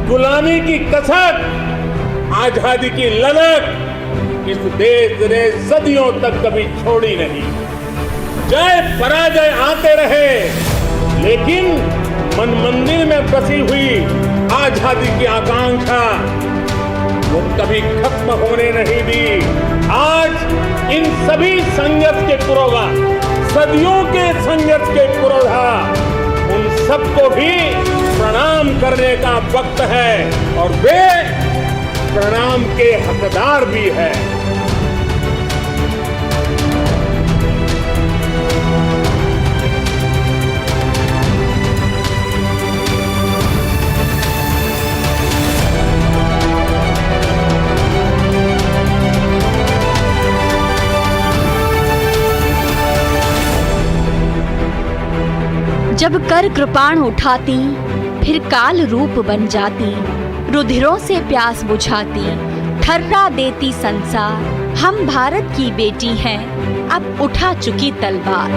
गुलामी की कसक, आजादी की ललक इस देश ने सदियों तक कभी छोड़ी नहीं। जय पराजय आते रहे, लेकिन मन मंदिर में बसी हुई आजादी की आकांक्षा वो कभी खत्म होने नहीं दी। आज इन सभी संघर्ष के पुरोधा, सदियों के संघर्ष के पुरोधा, उन सबको भी प्रणाम करने का वक्त है और वे प्रणाम के हकदार भी है। जब कर कृपाण उठाती, फिर काल रूप बन जाती, रुधिरों से प्यास बुझाती, ठर्रा देती संसार, हम भारत की बेटी हैं, अब उठा चुकी तलवार।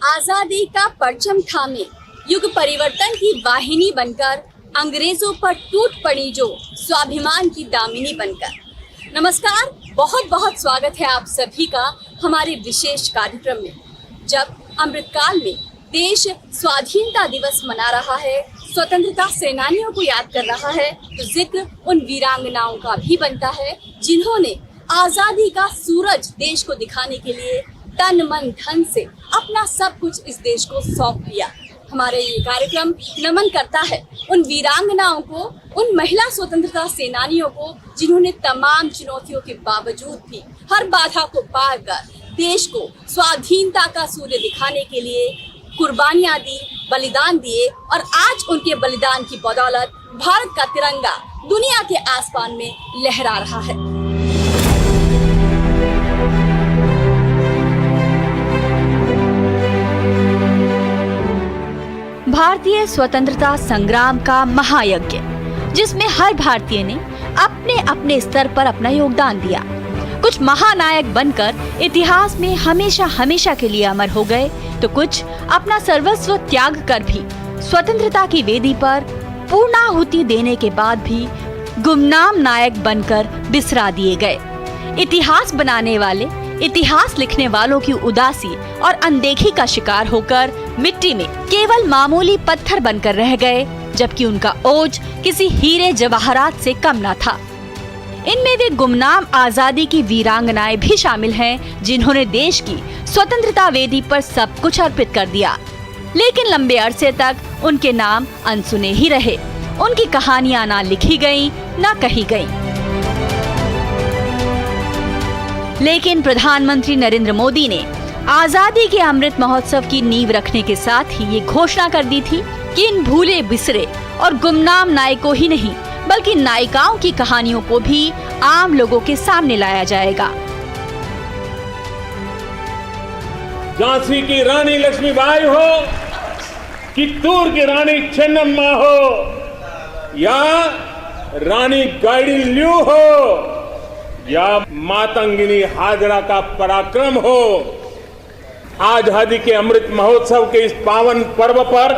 आजादी का परचम थामे, युग परिवर्तन की वाहिनी बनकर, अंग्रेजों पर टूट पड़ी जो स्वाभिमान की दामिनी बनकर। नमस्कार, बहुत बहुत स्वागत है आप सभी का हमारे विशेष कार्यक्रम में। जब अमृतकाल में देश स्वाधीनता दिवस मना रहा है, स्वतंत्रता सेनानियों को याद कर रहा है, तो जिक्र उन वीरांगनाओं का भी बनता है जिन्होंने आजादी का सूरज देश को दिखाने के लिए तन मन धन से अपना सब कुछ इस देश को सौंप दिया। हमारे ये कार्यक्रम नमन करता है उन वीरांगनाओं को, उन महिला स्वतंत्रता सेनानियों को जिन्होंने तमाम चुनौतियों के बावजूद भी हर बाधा को पार कर देश को स्वाधीनता का सूर्य दिखाने के लिए कुर्बानियां दी, बलिदान दिए और आज उनके बलिदान की बदौलत भारत का तिरंगा दुनिया के आसमान में लहरा रहा है। भारतीय स्वतंत्रता संग्राम का महायज्ञ, जिसमें हर भारतीय ने अपने अपने स्तर पर अपना योगदान दिया। कुछ महानायक बनकर इतिहास में हमेशा हमेशा के लिए अमर हो गए, तो कुछ अपना सर्वस्व त्याग कर भी स्वतंत्रता की वेदी पर पूर्णाहुति देने के बाद भी गुमनाम नायक बनकर बिसरा दिए गए। इतिहास बनाने वाले, इतिहास लिखने वालों की उदासी और अनदेखी का शिकार होकर मिट्टी में केवल मामूली पत्थर बनकर रह गए, जबकि उनका ओज किसी हीरे जवाहरात से कम न था। इनमें वे गुमनाम आजादी की वीरांगनाएं भी शामिल हैं, जिन्होंने देश की स्वतंत्रता वेदी पर सब कुछ अर्पित कर दिया, लेकिन लंबे अरसे तक उनके नाम अनसुने ही रहे। उनकी कहानियां ना लिखी गईं, ना कही गईं। लेकिन प्रधानमंत्री नरेंद्र मोदी ने आजादी के अमृत महोत्सव की नींव रखने के साथ ही ये घोषणा कर दी थी कि इन भूले बिसरे और गुमनाम नायकों ही नहीं, बल्कि नायिकाओं की कहानियों को भी आम लोगों के सामने लाया जाएगा। झांसी की रानी लक्ष्मीबाई हो, चित्तूर की रानी चेन्नम्मा हो, या रानी गाइडिन्ल्यू हो, या मातंगिनी हाजरा का पराक्रम हो, आजादी के अमृत महोत्सव के इस पावन पर्व पर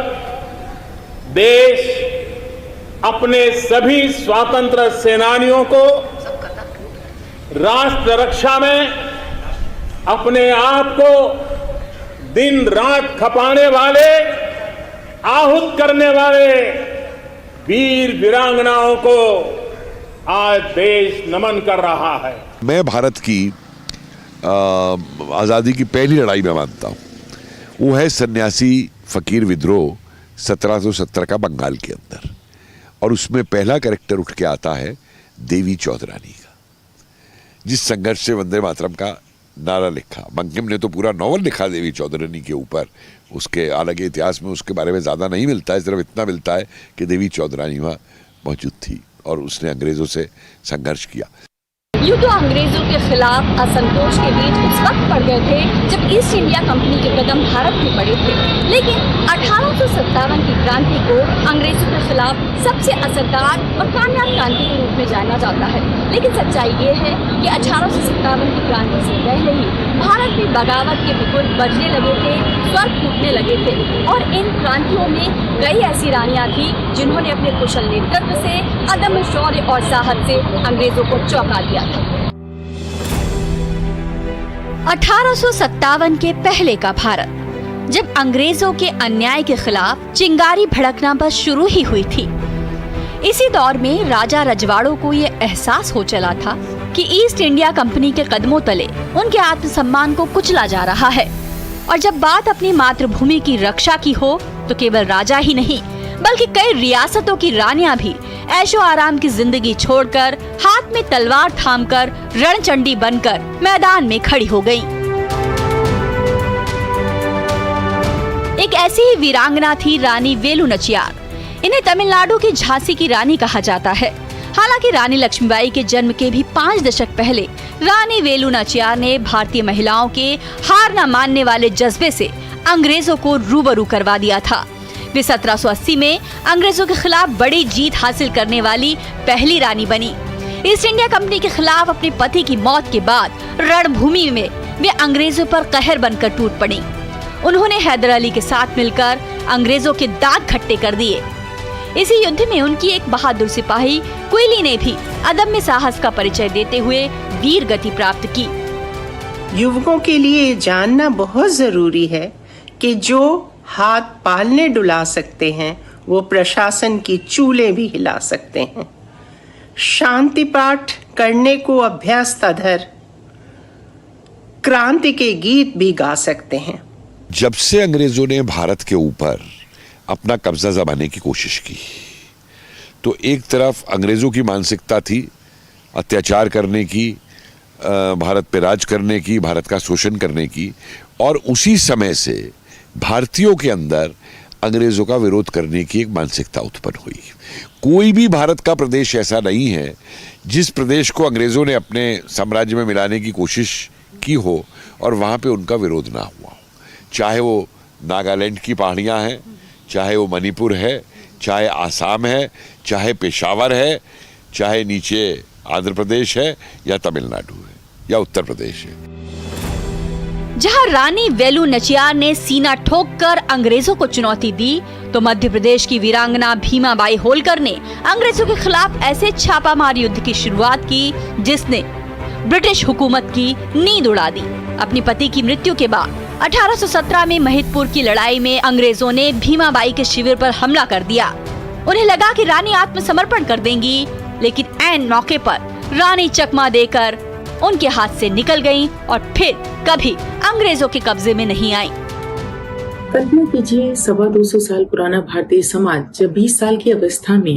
देश अपने सभी स्वतंत्र सेनानियों को राष्ट्र रक्षा में अपने आप को दिन रात खपाने वाले, आहूत करने वाले वीर वीरांगनाओं को आज देश नमन कर रहा है। मैं भारत की आज़ादी की पहली लड़ाई में मानता हूँ, वो है सन्यासी फकीर विद्रोह 1770 का बंगाल के अंदर, और उसमें पहला कैरेक्टर उठ के आता है देवी चौधरानी का, जिस संघर्ष से वंदे मातरम का नारा लिखा। बंकिम ने तो पूरा नॉवल लिखा देवी चौधरानी के ऊपर, उसके हालांकि इतिहास में उसके बारे में ज़्यादा नहीं मिलता है, सिर्फ इतना मिलता है कि देवी चौधरानी वहाँ मौजूद थी और उसने अंग्रेज़ों से संघर्ष किया। यूं तो अंग्रेजों के खिलाफ असंतोष के बीच उस वक्त पड़ गए थे जब ईस्ट इंडिया कंपनी के कदम भारत में पड़े थे, लेकिन 1857 की क्रांति को अंग्रेजों के खिलाफ सबसे असरदार और कामयाब क्रांति के रूप में जाना जाता है। लेकिन सच्चाई ये है कि 1857 की क्रांति से पहले ही भारत में बगावत के बिगुल बजने लगे थे, स्वर फूटने लगे थे और इन क्रांतियों में कई ऐसी रानियां थी जिन्होंने अपने कुशल नेतृत्व से, अदम्य शौर्य और साहस से अंग्रेजों को चौंका दिया था। 1857 के पहले का भारत, जब अंग्रेजों के अन्याय के खिलाफ चिंगारी भड़कना बस शुरू ही हुई थी। इसी दौर में राजा रजवाड़ों को ये एहसास हो चला था कि ईस्ट इंडिया कंपनी के कदमों तले उनके आत्मसम्मान को कुचला जा रहा है। और जब बात अपनी मातृभूमि की रक्षा की हो तो केवल राजा ही नहीं बल्कि कई रियासतों की रानियां भी ऐशो आराम की जिंदगी छोड़कर, हाथ में तलवार थामकर, रणचंडी बनकर मैदान में खड़ी हो गईं। एक ऐसी ही वीरांगना थी रानी वेलु नचियार। इन्हें तमिलनाडु की झांसी की रानी कहा जाता है। हालांकि रानी लक्ष्मीबाई के जन्म के भी 5 दशक पहले रानी वेलु नाचियार ने भारतीय महिलाओं के हार न मानने वाले जज्बे से अंग्रेजों को रूबरू करवा दिया था। वे 1780 में अंग्रेजों के खिलाफ बड़ी जीत हासिल करने वाली पहली रानी बनी। ईस्ट इंडिया कंपनी के खिलाफ अपने पति की मौत के बाद रणभूमि में वे अंग्रेजों पर कहर बनकर टूट पड़ी। उन्होंने हैदर अली के साथ मिलकर अंग्रेजों के दांत खट्टे कर दिए। इसी युद्ध में उनकी एक बहादुर सिपाही क्विली ने भी अदम्य साहस का परिचय देते हुए वीर गति प्राप्त की। युवकों के लिए जानना बहुत जरूरी है कि जो हाथ पालने डुला सकते हैं वो प्रशासन की चूले भी हिला सकते हैं। शांति पाठ करने को अभ्यास तधर क्रांति के गीत भी गा सकते हैं। जब से अंग्रेजों ने भारत के ऊपर अपना कब्जा जमाने की कोशिश की तो एक तरफ अंग्रेजों की मानसिकता थी अत्याचार करने की, भारत पे राज करने की, भारत का शोषण करने की, और उसी समय से भारतीयों के अंदर अंग्रेजों का विरोध करने की एक मानसिकता उत्पन्न हुई। कोई भी भारत का प्रदेश ऐसा नहीं है जिस प्रदेश को अंग्रेजों ने अपने साम्राज्य में मिलाने की कोशिश की हो और वहाँ पे उनका विरोध ना हुआ हो। चाहे वो नागालैंड की पहाड़ियाँ हैं, चाहे वो मणिपुर है, चाहे आसाम है, चाहे पेशावर है, चाहे नीचे आंध्र प्रदेश है या तमिलनाडु है या उत्तर प्रदेश है। जहां रानी वेलु नचियार ने सीना ठोककर अंग्रेजों को चुनौती दी तो मध्य प्रदेश की वीरांगना भीमाबाई होलकर ने अंग्रेजों के खिलाफ ऐसे छापामार युद्ध की शुरुआत की जिसने ब्रिटिश हुकूमत की नींद उड़ा दी। अपने पति की मृत्यु के बाद 1817 में महिदपुर की लड़ाई में अंग्रेजों ने भीमाबाई के शिविर पर हमला कर दिया। उन्हें लगा कि रानी आत्मसमर्पण कर देंगी, लेकिन ऐन मौके पर रानी चकमा देकर उनके हाथ से निकल गईं और फिर कभी अंग्रेजों के कब्जे में नहीं आई। कल्पना कीजिए 250 साल पुराना भारतीय समाज जब 20 साल की अवस्था में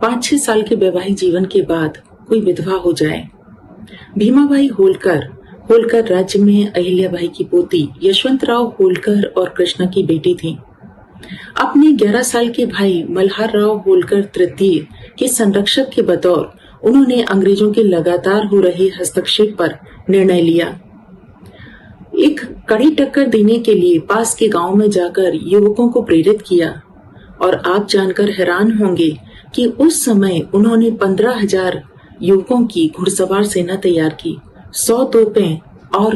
5-6 साल के वैवाहिक जीवन के बाद कोई विधवा हो जाए। भीमाबाई होलकर राज्य में अहिल्याबाई की पोती यशवंतराव होलकर और कृष्णा की बेटी थी। अपने 11 साल के भाई मल्हार राव होलकर तृतीय के संरक्षक के बतौर उन्होंने अंग्रेजों के लगातार हो रहे हस्तक्षेप पर निर्णय लिया। एक कड़ी टक्कर देने के लिए पास के गांव में जाकर युवकों को प्रेरित किया और आप जानकर हैरान होंगे कि उस समय उन्होंने 15,000 युवकों की घुड़सवार सेना तैयार की। 100 तोपें और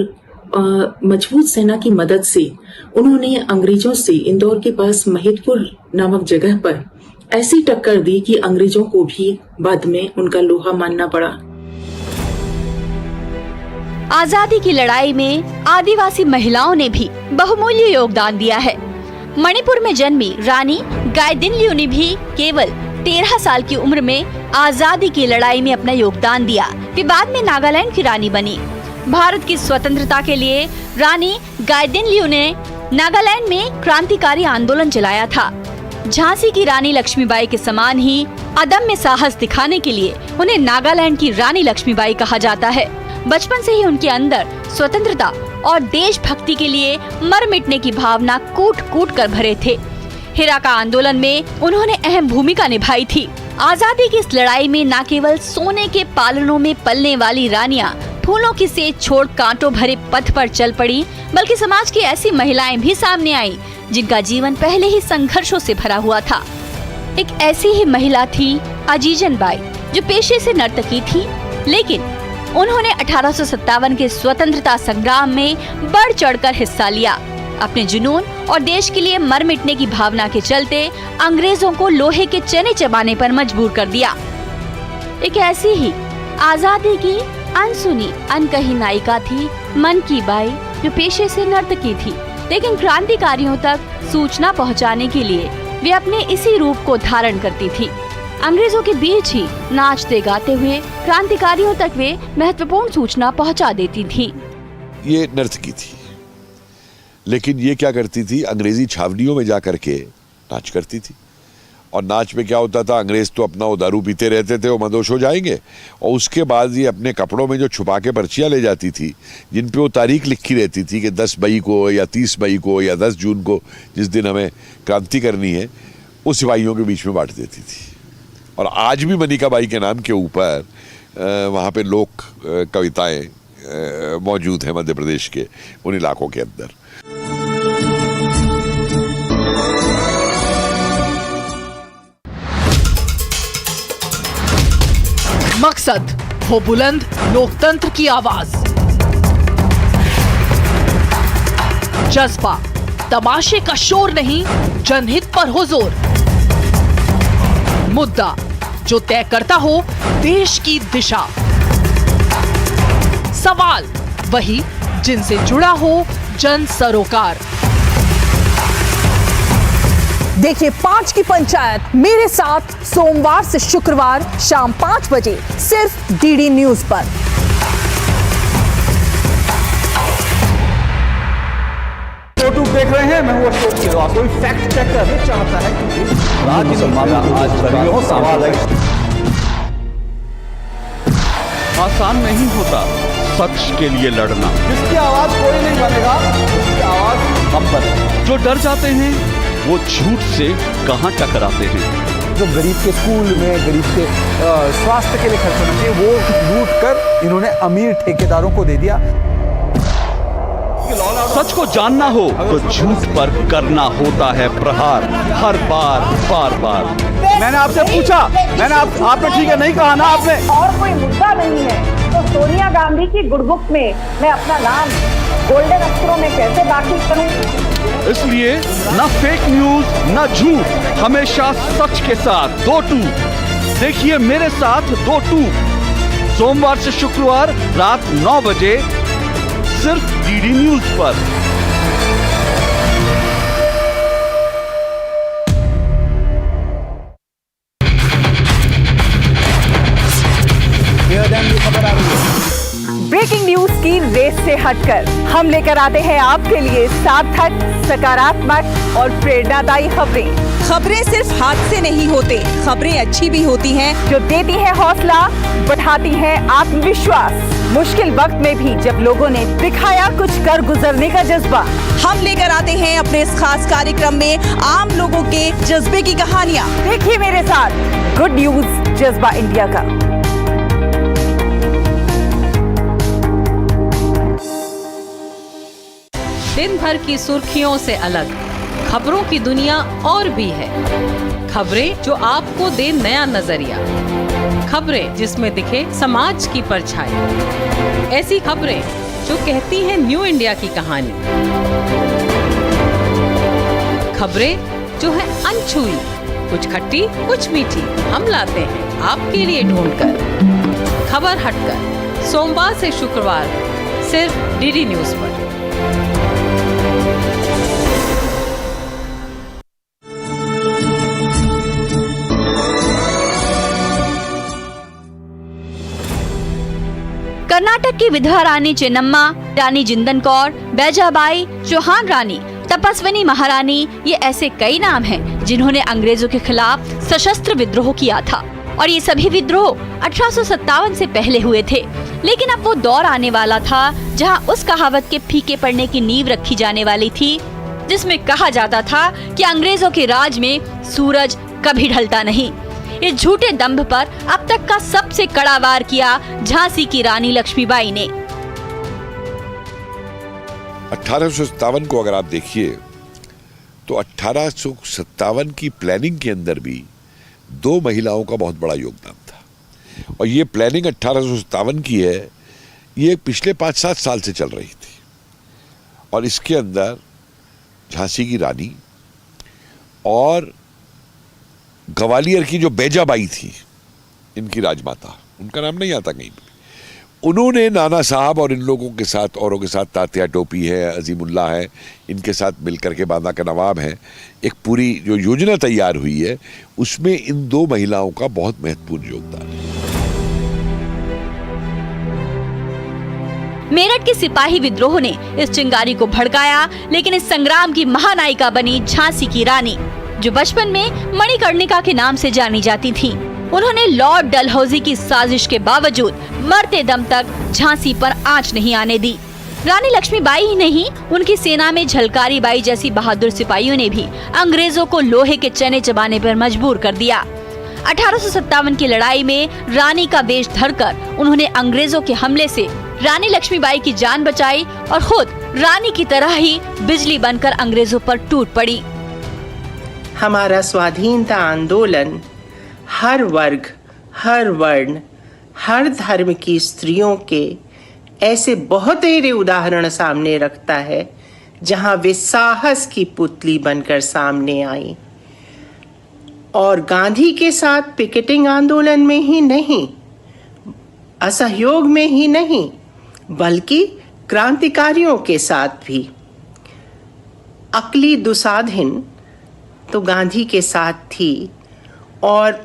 मजबूत सेना की मदद से उन्होंने अंग्रेजों से इंदौर के पास महिदपुर नामक जगह पर ऐसी टक्कर दी कि अंग्रेजों को भी बाद में उनका लोहा मानना पड़ा। आजादी की लड़ाई में आदिवासी महिलाओं ने भी बहुमूल्य योगदान दिया है। मणिपुर में जन्मी रानी गाइदिन्ल्यू ने भी केवल 13 साल की उम्र में आजादी की लड़ाई में अपना योगदान दिया। वे बाद में नागालैंड की रानी बनी। भारत की स्वतंत्रता के लिए रानी गाइदिन्ल्यू ने नागालैंड में क्रांतिकारी आंदोलन चलाया था। झांसी की रानी लक्ष्मीबाई के समान ही अदम्य साहस दिखाने के लिए उन्हें नागालैंड की रानी लक्ष्मीबाई कहा जाता है। बचपन से ही उनके अंदर स्वतंत्रता और देशभक्ति के लिए मर मिटने की भावना कूट कूट कर भरे थे। हिराका आंदोलन में उन्होंने अहम भूमिका निभाई थी। आजादी की इस लड़ाई में न केवल सोने के पालनों में पलने वाली रानियां फूलों की सेज छोड़ कांटों भरे पथ पर चल पड़ी, बल्कि समाज की ऐसी महिलाएं भी सामने आईं जिनका जीवन पहले ही संघर्षों से भरा हुआ था। एक ऐसी ही महिला थी अजीजन बाई, जो पेशे से नर्तकी थी, लेकिन उन्होंने 1857 के स्वतंत्रता संग्राम में बढ़ चढ़कर हिस्सा लिया। अपने जुनून और देश के लिए मर मिटने की भावना के चलते अंग्रेजों को लोहे के चने चबाने पर मजबूर कर दिया। एक ऐसी ही आजादी की अनसुनी अनकही नायिका थी मन की बाई, जो पेशे से नर्तकी थी, लेकिन क्रांतिकारियों तक सूचना पहुंचाने के लिए वे अपने इसी रूप को धारण करती थी। अंग्रेजों के बीच ही नाचते गाते हुए क्रांतिकारियों तक वे महत्वपूर्ण सूचना पहुंचा देती थी। ये नर्तकी थी, लेकिन ये क्या करती थी, अंग्रेजी छावनियों में जा करके नाच करती थी। और नाच में क्या होता था, अंग्रेज तो अपना वो दारू पीते रहते थे, वो मदोश हो जाएंगे, और उसके बाद ये अपने कपड़ों में जो छुपा के पर्चियाँ ले जाती थी, जिन पे वो तारीख लिखी रहती थी कि 10 मई को या 30 मई को या 10 जून को, जिस दिन हमें क्रांति करनी है, वो सिपाहियों के बीच में बांट देती थी। और आज भी मनिका बाई के नाम के ऊपर वहाँ पे लोक कविताएं मौजूद हैं मध्य प्रदेश के उन इलाकों के अंदर। मकसद हो बुलंद लोकतंत्र की आवाज, जज्बा तमाशे का शोर नहीं, जनहित पर हो जोर, मुद्दा जो तय करता हो देश की दिशा, सवाल वही जिनसे जुड़ा हो जन सरोकार। देखिए 5 की पंचायत मेरे साथ सोमवार से शुक्रवार शाम 5 बजे सिर्फ डीडी न्यूज पर। यूट्यूब देख रहे हैं, मैं हूं अशोक किरवा। कोई फैक्ट चेक करना चाहता है क्योंकि आज सवाल है। आसान नहीं होता सच के लिए लड़ना। जिसकी आवाज कोई नहीं बनेगा, उसकी आवाज हम बने। जो डर जाते हैं वो झूठ से कहां टकराते हैं। जो गरीब के स्कूल में, गरीब के स्वास्थ्य के लिए खर्च होना चाहिए, वो लूट कर इन्होंने अमीर ठेकेदारों को दे दिया। सच को जानना हो तो झूठ पर करना होता है प्रहार, हर बार बार बार। मैंने आपसे पूछा, आपने ठीक है नहीं कहा ना आपने। और कोई मुद्दा नहीं है तो सोनिया गांधी की गुडबुक में मैं अपना नाम गोल्डन अक्षरों में कैसे दाखिल करूं? इसलिए न फेक न्यूज न झूठ, हमेशा सच के साथ 2-2। देखिए मेरे साथ 2-2 सोमवार से शुक्रवार रात 9 बजे सिर्फ डीडी न्यूज पर। ब्रेकिंग न्यूज की रेस से हटकर हम लेकर आते हैं आपके लिए सार्थक, सकारात्मक और प्रेरणादायी खबरें सिर्फ हाथ से नहीं होते, खबरें अच्छी भी होती हैं जो देती है हौसला, बढ़ाती हैं आत्मविश्वास। मुश्किल वक्त में भी जब लोगों ने दिखाया कुछ कर गुजरने का जज्बा, हम लेकर आते हैं अपने इस खास कार्यक्रम में आम लोगों के जज्बे की कहानियाँ। देखिए मेरे साथ गुड न्यूज जज्बा इंडिया का। दिन भर की सुर्खियों से अलग खबरों की दुनिया और भी है। खबरें जो आपको दे नया नजरिया, खबरें जिसमें दिखे समाज की परछाई, ऐसी खबरें जो कहती हैं न्यू इंडिया की कहानी। खबरें जो है अनछुई, कुछ खट्टी कुछ मीठी, हम लाते हैं आपके लिए ढूंढकर। खबर हटकर सोमवार से शुक्रवार सिर्फ डीडी न्यूज पर। कर्नाटक की विधवा रानी चेन्नम्मा, रानी जिंदन कौर, बैजाबाई, चौहान रानी, तपस्विनी महारानी, ये ऐसे कई नाम हैं जिन्होंने अंग्रेजों के खिलाफ सशस्त्र विद्रोह किया था। और ये सभी विद्रोह 1857 से पहले हुए थे। लेकिन अब वो दौर आने वाला था जहां उस कहावत के फीके पड़ने की नींव रखी जाने वाली थी, जिसमें कहा जाता था कि अंग्रेजों के राज में सूरज कभी ढलता नहीं। इस झूठे दंभ पर अब तक का सबसे कड़ा वार किया झांसी की रानी लक्ष्मीबाई ने। 1857 को अगर आप देखिए तो 1857 की प्लानिंग के अंदर भी 2 महिलाओं का बहुत बड़ा योगदान था। और ये प्लानिंग 1857 की है ये पिछले 5-7 साल से चल रही थी और इसके अंदर झांसी की रानी और ग्वालियर की जो बेजाबाई थी, इनकी राजमाता, उनका नाम नहीं आता कहीं भी, उन्होंने नाना साहब और इन लोगों के साथ, औरों के साथ, तात्या टोपी है, अजीमुल्ला है, इनके साथ मिलकर के बांदा का नवाब है, एक पूरी जो योजना तैयार हुई है उसमें इन 2 महिलाओं का बहुत महत्वपूर्ण योगदान है। मेरठ के सिपाही विद्रोह ने इस चिंगारी को भड़काया, लेकिन इस संग्राम की महानायिका बनी झांसी की रानी, जो बचपन में मणिकर्णिका के नाम से जानी जाती थी। उन्होंने लॉर्ड डलहौजी की साजिश के बावजूद मरते दम तक झांसी पर आंच नहीं आने दी। रानी लक्ष्मीबाई ही नहीं, उनकी सेना में झलकारी बाई जैसी बहादुर सिपाहियों ने भी अंग्रेजों को लोहे के चने चबाने पर मजबूर कर दिया। 1857 की लड़ाई में रानी का वेश धरकर उन्होंने अंग्रेजों के हमले से रानी लक्ष्मीबाई की जान बचाई और खुद रानी की तरह ही बिजली बनकर अंग्रेजों पर टूट पड़ी। हमारा स्वाधीनता आंदोलन हर वर्ग, हर वर्ण, हर धर्म की स्त्रियों के ऐसे बहुतेरे उदाहरण सामने रखता है जहां वे साहस की पुतली बनकर सामने आई। और गांधी के साथ पिकेटिंग आंदोलन में ही नहीं, असहयोग में ही नहीं, बल्कि क्रांतिकारियों के साथ भी। अकली दुसाधिन तो गांधी के साथ थी, और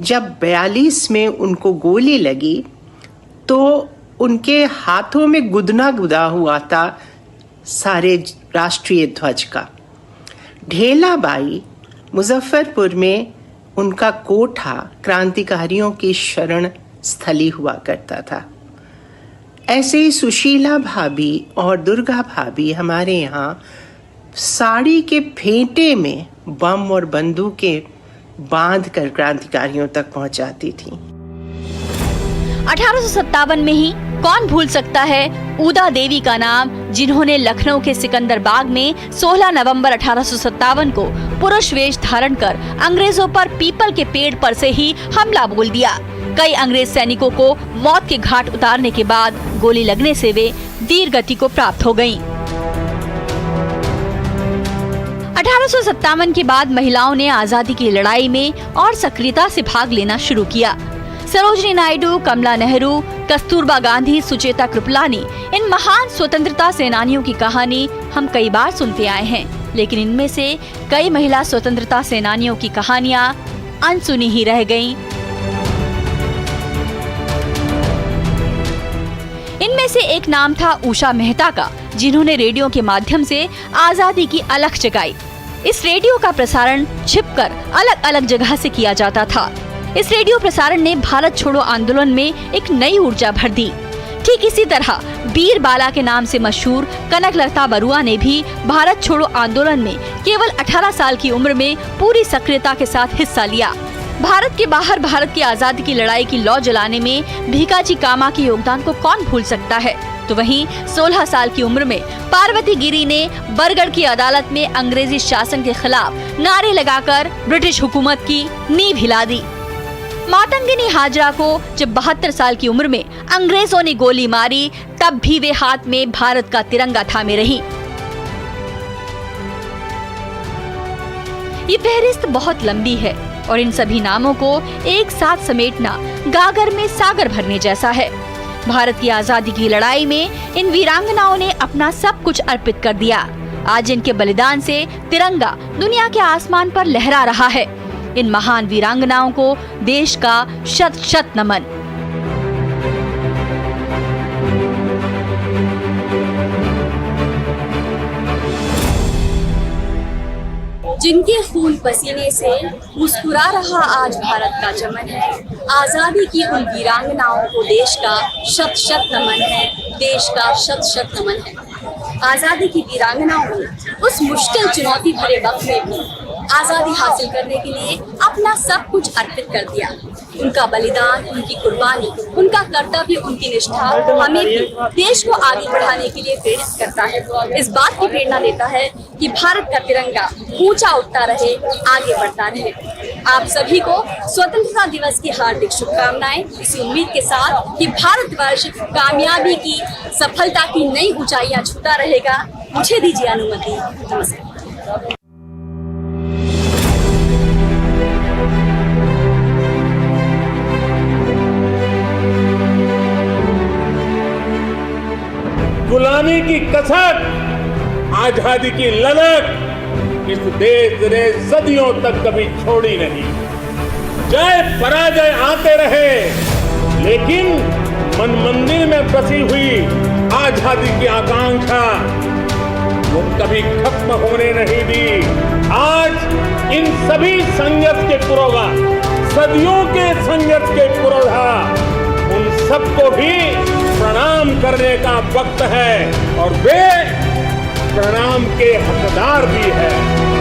जब 42 में उनको गोली लगी तो उनके हाथों में गुदना गुदा हुआ था सारे राष्ट्रीय ध्वज का। ढेला बाई, मुजफ्फरपुर में उनका कोठा क्रांतिकारियों की शरण स्थली हुआ करता था। ऐसे ही सुशीला भाभी और दुर्गा भाभी हमारे यहाँ साड़ी के फेंटे में बम और बंदूकें बांध कर क्रांतिकारियों तक पहुंचाती थी। 1857 में ही कौन भूल सकता है उदा देवी का नाम, जिन्होंने लखनऊ के सिकंदर बाग में 16 नवंबर 1857 को पुरुष वेश धारण कर अंग्रेजों पर पीपल के पेड़ पर से ही हमला बोल दिया। कई अंग्रेज सैनिकों को मौत के घाट उतारने के बाद गोली लगने से वे वीर गति को प्राप्त हो गयीं। 1857 के बाद महिलाओं ने आजादी की लड़ाई में और सक्रियता से भाग लेना शुरू किया। सरोजिनी नायडू, कमला नेहरू, कस्तूरबा गांधी, सुचेता कृपलानी, इन महान स्वतंत्रता सेनानियों की कहानी हम कई बार सुनते आए हैं, लेकिन इनमें से कई महिला स्वतंत्रता सेनानियों की कहानियां अनसुनी ही रह गईं। इनमें से एक नाम था उषा मेहता का, जिन्होंने रेडियो के माध्यम से आजादी की अलख जगाई। इस रेडियो का प्रसारण छिपकर अलग अलग जगह से किया जाता था। इस रेडियो प्रसारण ने भारत छोड़ो आंदोलन में एक नई ऊर्जा भर दी। ठीक इसी तरह बीर बाला के नाम से मशहूर कनकलता बरुआ ने भी भारत छोड़ो आंदोलन में केवल 18 साल की उम्र में पूरी सक्रियता के साथ हिस्सा लिया। भारत के बाहर भारत की आजादी की लड़ाई की लौ जलाने में भीकाजी कामा के योगदान को कौन भूल सकता है। तो वहीं 16 साल की उम्र में पार्वती गिरी ने बरगढ़ की अदालत में अंग्रेजी शासन के खिलाफ नारे लगाकर ब्रिटिश हुकूमत की नींव हिला दी। मातंगिनी हाजरा को जब 72 साल की उम्र में अंग्रेजों ने गोली मारी, तब भी वे हाथ में भारत का तिरंगा थामे रही। ये फहरिस्त बहुत लंबी है और इन सभी नामों को एक साथ समेटना गागर में सागर भरने जैसा है। भारत की आजादी की लड़ाई में इन वीरांगनाओं ने अपना सब कुछ अर्पित कर दिया। आज इनके बलिदान से तिरंगा दुनिया के आसमान पर लहरा रहा है। इन महान वीरांगनाओं को देश का शत शत नमन। जिनके खून पसीने से मुस्कुरा रहा आज भारत का चमन है, आजादी की उन वीरांगनाओं को देश का शत शत नमन है, देश का शत शत नमन है। आजादी की वीरांगनाओं ने उस मुश्किल चुनौती भरे वक्त में भी आजादी हासिल करने के लिए अपना सब कुछ अर्पित कर दिया। उनका बलिदान, उनकी कुर्बानी, उनका कर्तव्य, उनकी निष्ठा हमें भी देश को आगे बढ़ाने के लिए प्रेरित करता है। इस बात की प्रेरणा देता है कि भारत का तिरंगा ऊंचा उठता रहे, आगे बढ़ता रहे। आप सभी को स्वतंत्रता दिवस की हार्दिक शुभकामनाएं, इसी उम्मीद के साथ कि भारतवर्ष कामयाबी की, सफलता की नई ऊंचाइयां छूता रहेगा। मुझे दीजिए अनुमति। नमस्कार। गुलामी की कसक, आजादी की ललक इस देश ने सदियों तक कभी छोड़ी नहीं। जय पराजय आते रहे, लेकिन मन मंदिर में बसी हुई आजादी की आकांक्षा वो कभी खत्म होने नहीं दी। आज इन सभी संघर्ष के पुरोधा, सदियों के संघर्ष के पुरोधा, उन सबको भी प्रणाम करने का वक्त है और वे प्रणाम के हकदार भी है।